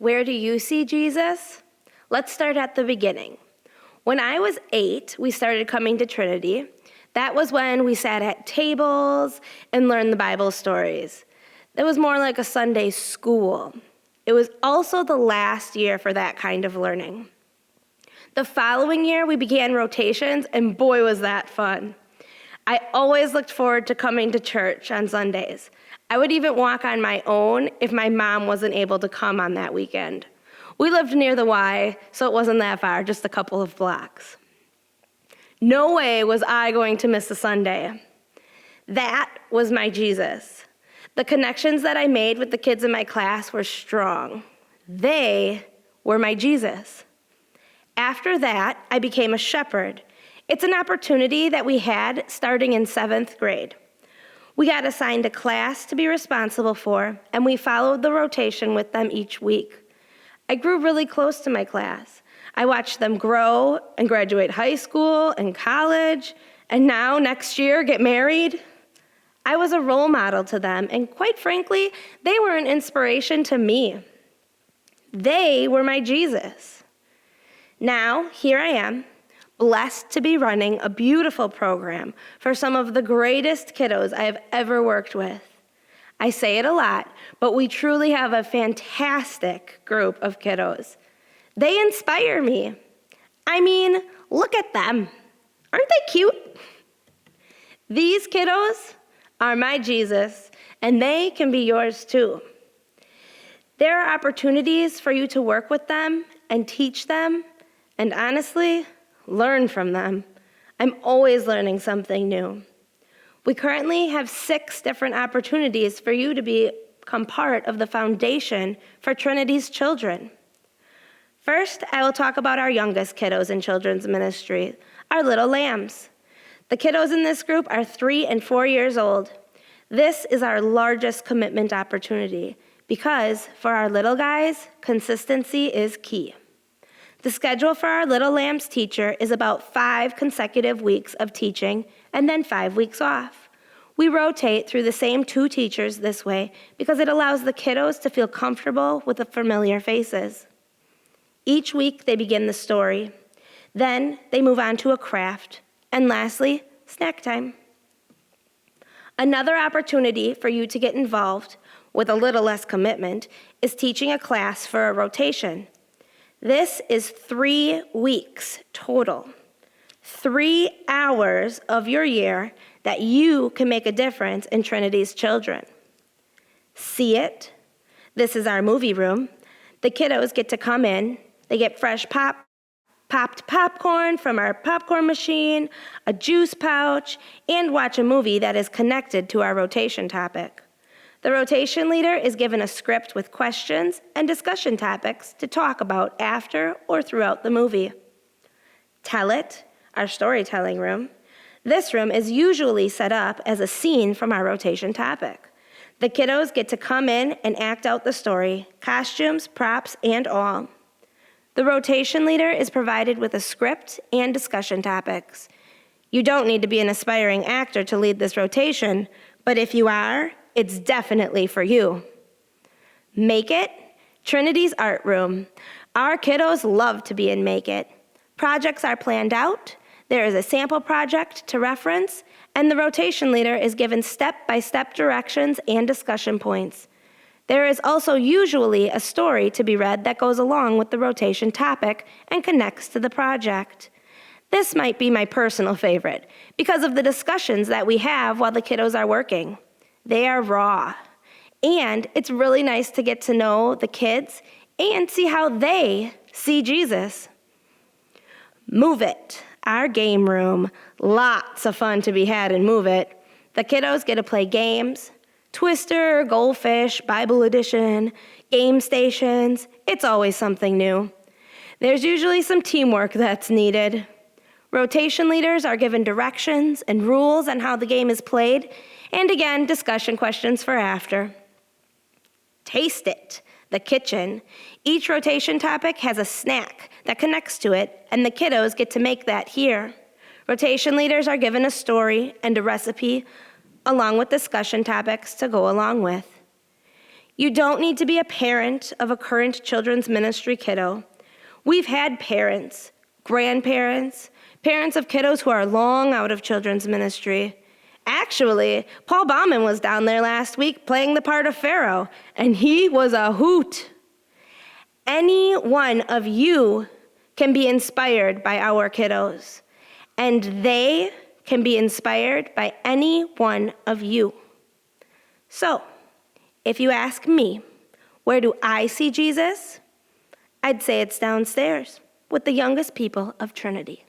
Where do you see Jesus? Let's start at the beginning. When I was 8, we started coming to Trinity. That was when we sat at tables and learned the Bible stories. It was more like a Sunday school. It was also the last year for that kind of learning. The following year, we began rotations, and boy, was that fun. I always looked forward to coming to church on Sundays. I would even walk on my own if my mom wasn't able to come on that weekend. We lived near the Y, so it wasn't that far, just a couple of blocks. No way was I going to miss a Sunday. That was my Jesus. The connections that I made with the kids in my class were strong. They were my Jesus. After that, I became a shepherd. It's an opportunity that we had starting in 7th grade. We got assigned a class to be responsible for, and we followed the rotation with them each week. I grew really close to my class. I watched them grow and graduate high school and college, and now, next year, get married. I was a role model to them, and quite frankly, they were an inspiration to me. They were my Jesus. Now, here I am, blessed to be running a beautiful program for some of the greatest kiddos I have ever worked with. I say it a lot, but we truly have a fantastic group of kiddos. They inspire me. I mean, look at them. Aren't they cute? These kiddos are my Jesus, and they can be yours too. There are opportunities for you to work with them and teach them, and honestly, learn from them. I'm always learning something new. We currently have 6 different opportunities for you to become part of the foundation for Trinity's children. First, I will talk about our youngest kiddos in children's ministry, our little lambs. The kiddos in this group are 3 and 4 years old. This is our largest commitment opportunity because for our little guys, consistency is key. The schedule for our Little Lambs teacher is about 5 consecutive weeks of teaching and then 5 weeks off. We rotate through the same 2 teachers this way because it allows the kiddos to feel comfortable with the familiar faces. Each week they begin the story. Then they move on to a craft. And lastly, snack time. Another opportunity for you to get involved with a little less commitment is teaching a class for a rotation. This is 3 weeks total, 3 hours of your year that you can make a difference in Trinity's children. See it? This is our movie room. The kiddos get to come in. They get fresh popped popcorn from our popcorn machine, a juice pouch, and watch a movie that is connected to our rotation topic. The rotation leader is given a script with questions and discussion topics to talk about after or throughout the movie. Tell It, our storytelling room. This room is usually set up as a scene from our rotation topic. The kiddos get to come in and act out the story, costumes, props, and all. The rotation leader is provided with a script and discussion topics. You don't need to be an aspiring actor to lead this rotation, but if you are, it's definitely for you. Make It, Trinity's art room. Our kiddos love to be in Make It. Projects are planned out, there is a sample project to reference, and the rotation leader is given step-by-step directions and discussion points. There is also usually a story to be read that goes along with the rotation topic and connects to the project. This might be my personal favorite because of the discussions that we have while the kiddos are working. They are raw, and it's really nice to get to know the kids and see how they see Jesus. Move It, our game room. Lots of fun to be had in Move It. The kiddos get to play games, Twister, Goldfish, Bible Edition, game stations. It's always something new. There's usually some teamwork that's needed. Rotation leaders are given directions and rules on how the game is played, and again, discussion questions for after. Taste It, the kitchen. Each rotation topic has a snack that connects to it, and the kiddos get to make that here. Rotation leaders are given a story and a recipe, along with discussion topics to go along with. You don't need to be a parent of a current children's ministry kiddo. We've had parents, grandparents, parents of kiddos who are long out of children's ministry. Actually, Paul Bauman was down there last week playing the part of Pharaoh, and he was a hoot. Any one of you can be inspired by our kiddos, and they can be inspired by any one of you. So, if you ask me, where do I see Jesus? I'd say it's downstairs with the youngest people of Trinity.